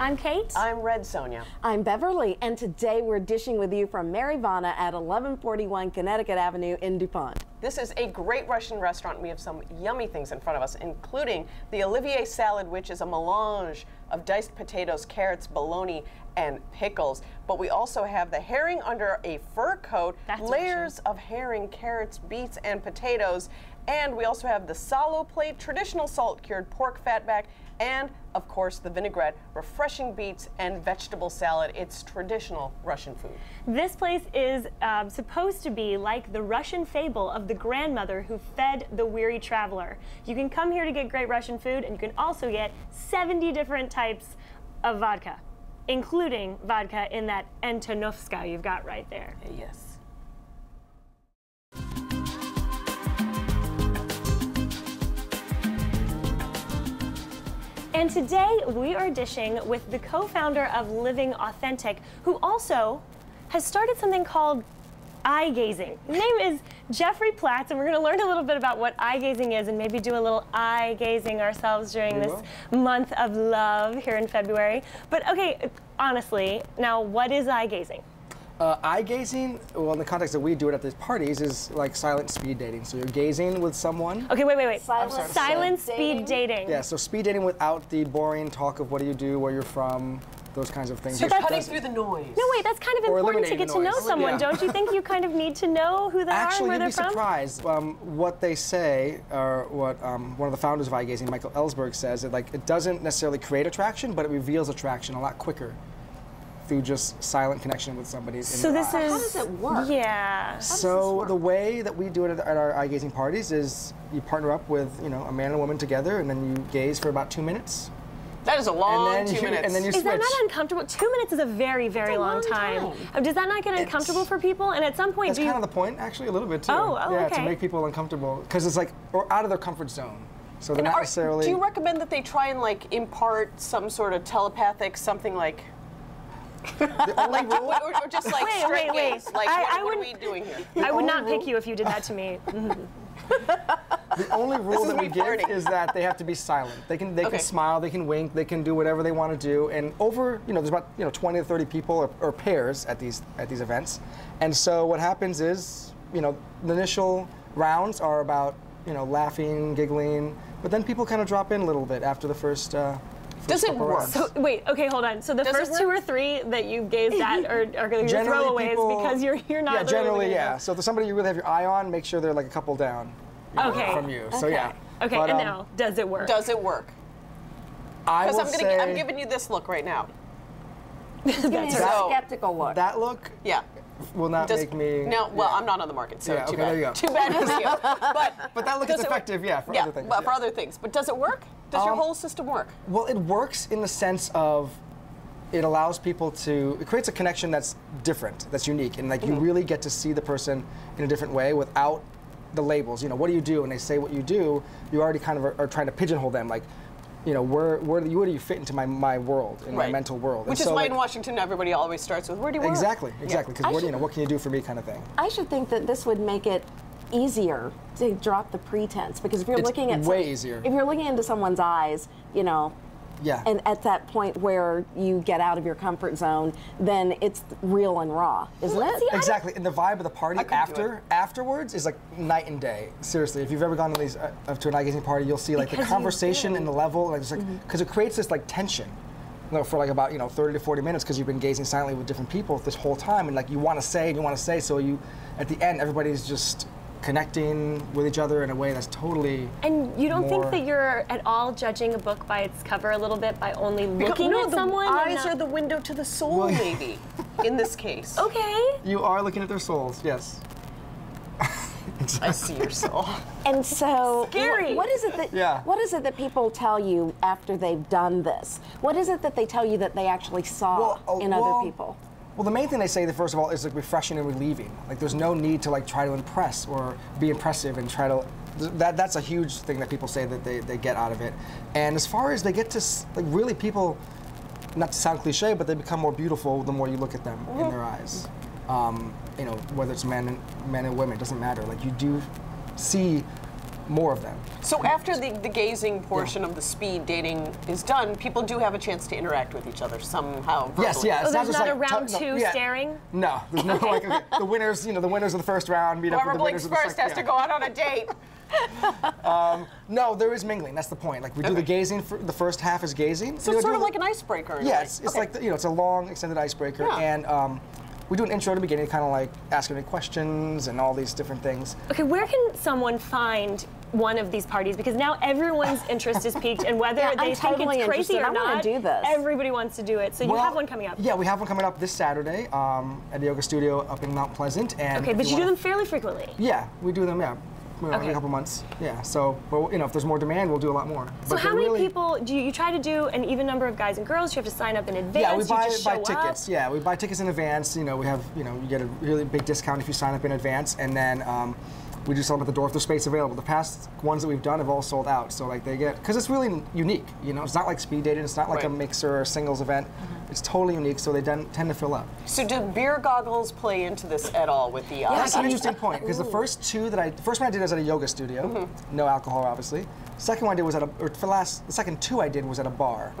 I'm Kate. I'm Red Sonya. I'm Beverly, and today we're dishing with you from Mary Vanna at 1141 Connecticut Avenue in DuPont. This is a great Russian restaurant. We have some yummy things in front of us, including the Olivier salad, which is a melange of diced potatoes, carrots, bologna, and pickles. But we also have the herring under a fur coat, layers of herring, carrots, beets, and potatoes. And we also have the salo plate, traditional salt-cured pork fatback, and, of course, the vinaigrette, refreshing beets, and vegetable salad. It's traditional Russian food. This place is supposed to be like the Russian fable of the grandmother who fed the weary traveler. You can come here to get great Russian food, and you can also get 70 different types of vodka, including vodka in that Antonovska you've got right there. Yes. And today we are dishing with the co-founder of Living Authentic, who also has started something called eye gazing. His name is Jeffry Platts, and we're going to learn a little bit about what eye gazing is and maybe do a little eye gazing ourselves during this month of love here in February. But okay, honestly, now what is eye gazing? Eye gazing, well, in the context that we do it at these parties, is like silent speed dating. So you're gazing with someone. Okay, wait. Silent speed dating. Yeah, so speed dating without the boring talk of what do you do, where you're from, those kinds of things. So you're cutting through the noise. No, wait, that's kind of important to get to know someone. Yeah. Don't you think you kind of need to know who they are and where they're from? Actually, you'd be surprised. What they say, or what one of the founders of eye gazing, Michael Ellsberg, says, that like it doesn't necessarily create attraction, but it reveals attraction a lot quicker through just silent connection with somebody. So this is, how does it work? Yeah. So the way that we do it at our eye gazing parties is you partner up with a man and a woman together, and then you gaze for about 2 minutes. That is a long 2 minutes. And then you switch. Is that not uncomfortable? 2 minutes is a very, very long time. Does that not get uncomfortable for people? And at some point, that's kind of the point, actually, a little bit too. Yeah, to make people uncomfortable, because it's like or out of their comfort zone. So they're not necessarily. Do you recommend that they try and like impart some sort of telepathic something like? The only rule, or just like straight gaze. Like, what are we doing here? I would not pick you if you did that to me. The only rule that we give is that they have to be silent. They can smile, they can wink, they can do whatever they want to do. And over, there's about 20 to 30 people or pairs at these events. And so what happens is, the initial rounds are about laughing, giggling, but then people kind of drop in a little bit after the first. Does it work? So, wait, okay, hold on. So the first 2 or 3 that you gazed at are going to be throwaways because you're not. Yeah, generally, yeah. So if there's somebody you really have your eye on, make sure they're like a couple down from you. So yeah. Okay, but, and now, does it work? Does it work? Because I'm giving you this look right now. That's a skeptical look. That look? Yeah. Will not make me. No, well, I'm not on the market, so too bad. There you go. Too bad for you. But that look is effective, for other things. For other things. But does it work? Does your whole system work? Well, it works in the sense of it allows people to. It creates a connection that's different, that's unique, and like you really get to see the person in a different way without the labels. What do you do? And they say what you do. You already kind of are trying to pigeonhole them, like. Where do you fit into my world, in my mental world? Which is why in Washington everybody always starts with, where do you work? Exactly, because what can you do for me kind of thing. I should think that this would make it easier to drop the pretense, because if you're looking at easier. If you're looking into someone's eyes, and at that point where you get out of your comfort zone, then it's real and raw, isn't it? Exactly, and the vibe of the party afterwards is like night and day. Seriously, if you've ever gone to these to an eye gazing party, you'll see like the conversation and the level, because it creates this like tension, for like about 30 to 40 minutes, because you've been gazing silently with different people this whole time, and like you want to say, so you at the end everybody's just connecting with each other in a way that's totally. And you don't think that you're at all judging a book by its cover a little bit by only looking at someone? Eyes are the window to the soul, maybe, in this case. Okay. You are looking at their souls, yes. I see your soul. And so, scary. What is it that people tell you after they've done this? What is it that they tell you that they actually saw in other people? Well, the main thing they say, first of all, is like refreshing and relieving. Like, there's no need to like try to impress or be impressive and try to. That's a huge thing that people say that they get out of it. And as far as they get to like really people, not to sound cliche, but they become more beautiful the more you look at them in their eyes. Whether it's men and women, it doesn't matter. Like you do see more of them. So after the gazing portion of the speed dating is done, people do have a chance to interact with each other somehow. Verbally. Yes, yeah. Oh, there's not like, a round two staring? No, there's no like okay, the winners. The winners of the first round meet up with the winners of the second. Whoever blinks first has to go out on a date. No, there is mingling. That's the point. Like we do the gazing. The first half is gazing. So it's sort of like an icebreaker. Yeah, it's like it's a long extended icebreaker, and we do an intro at the beginning, kind of like asking any questions and all these different things. Okay, where can someone find one of these parties? Because now everyone's interest is piqued, and whether they think it's crazy or not, everybody wants to do it. So you have one coming up. Yeah, we have one coming up this Saturday at the yoga studio up in Mount Pleasant. And okay, but you do them fairly frequently. Yeah, we do them. Yeah. Every couple months, yeah. So, but if there's more demand, we'll do a lot more. So, how many people do you try to do? An even number of guys and girls? You have to sign up in advance. Yeah, we buy tickets. Up? Yeah, we buy tickets in advance. We have, you get a really big discount if you sign up in advance, and then we do sell them at the door if there's space available. The past ones that we've done have all sold out, so like they get because it's really unique. It's not like speed dating. It's not like a mixer or singles event. It's totally unique, so they tend to fill up. So do beer goggles play into this at all with the? That's an interesting point because the first one I did was at a yoga studio, no alcohol obviously. Second one I did was the second two I did was at a bar,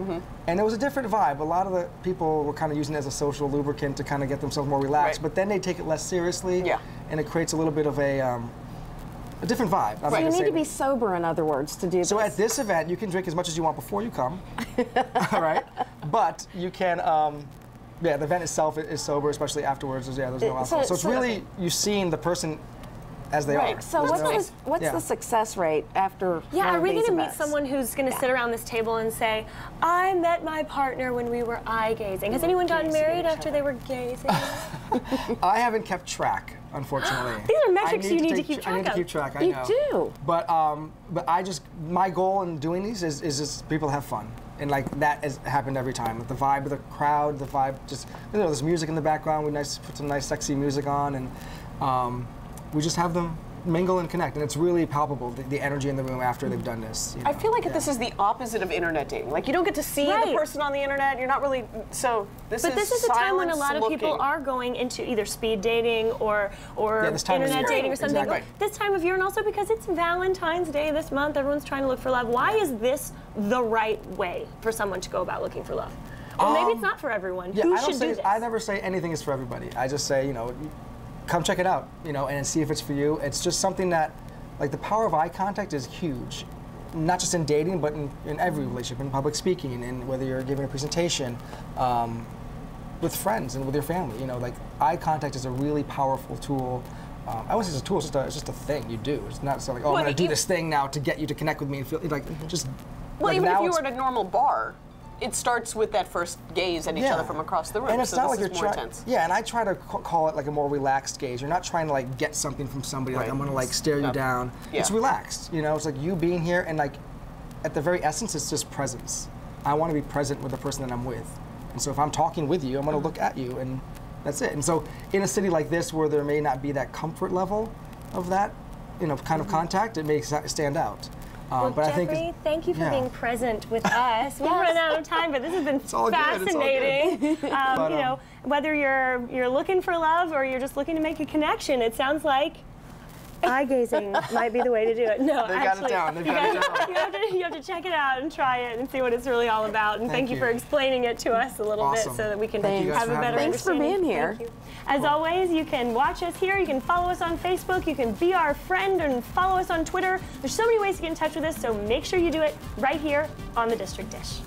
and it was a different vibe. A lot of the people were kind of using it as a social lubricant to kind of get themselves more relaxed, but then they take it less seriously, and it creates a little bit of a different vibe. So you need to be sober, in other words, to do this. So at this event, you can drink as much as you want before you come, all right? But you can, the event itself is sober, especially afterwards. There's no alcohol. So it's really you seeing the person as they are. So what's the success rate after? Yeah, are we going to meet someone who's going to sit around this table and say, "I met my partner when we were eye gazing"? Has anyone gotten married after they were gazing? I haven't kept track, unfortunately. These are metrics you need to keep track of. I need to keep track. I know. You do. But my goal in doing these is just people have fun. And like that has happened every time. Like the vibe of the crowd, the vibe, just there's music in the background. We put some nice, sexy music on, and we just have them mingle and connect, and it's really palpable, the energy in the room after they've done this. I feel like this is the opposite of internet dating. Like you don't get to see the person on the internet. You're not really But this is a time when a lot of people are going into either speed dating or internet dating or something. Exactly. This time of year, and also because it's Valentine's Day this month, everyone's trying to look for love. Why is this the right way for someone to go about looking for love? Or maybe it's not for everyone. Who should do this? I never say anything is for everybody. I just say, come check it out, and see if it's for you. It's just something that, like, the power of eye contact is huge, not just in dating, but in every relationship, in public speaking, and whether you're giving a presentation, with friends and with your family. Like, eye contact is a really powerful tool. I wouldn't say it's a tool; it's just a thing you do. It's not so like, I'm going to do this thing now to get you to connect with me and feel like just. Well, even if you were at a normal bar. It starts with that first gaze at each other from across the room. And it's so not this like is more intense. Yeah, and I try to call it like a more relaxed gaze. You're not trying to like get something from somebody, like I'm gonna like stare you down. Yeah. It's relaxed, it's like you being here, and like at the very essence, it's just presence. I want to be present with the person that I'm with. And so if I'm talking with you, I'm gonna look at you, and that's it. And so in a city like this where there may not be that comfort level of that, kind of contact, it may stand out. Well, but Jeffrey, thank you for being present with us. We've run out of time, but this has been fascinating. Whether you're looking for love or you're just looking to make a connection, it sounds like eye gazing might be the way to do it. No, they got it down. You have to check it out and try it and see what it's really all about. And thank you for explaining it to us a little bit so that we can have a better understanding. Thanks for being here. Thank you. As always, you can watch us here. You can follow us on Facebook. You can be our friend and follow us on Twitter. There's so many ways to get in touch with us, so make sure you do it right here on the District Dish.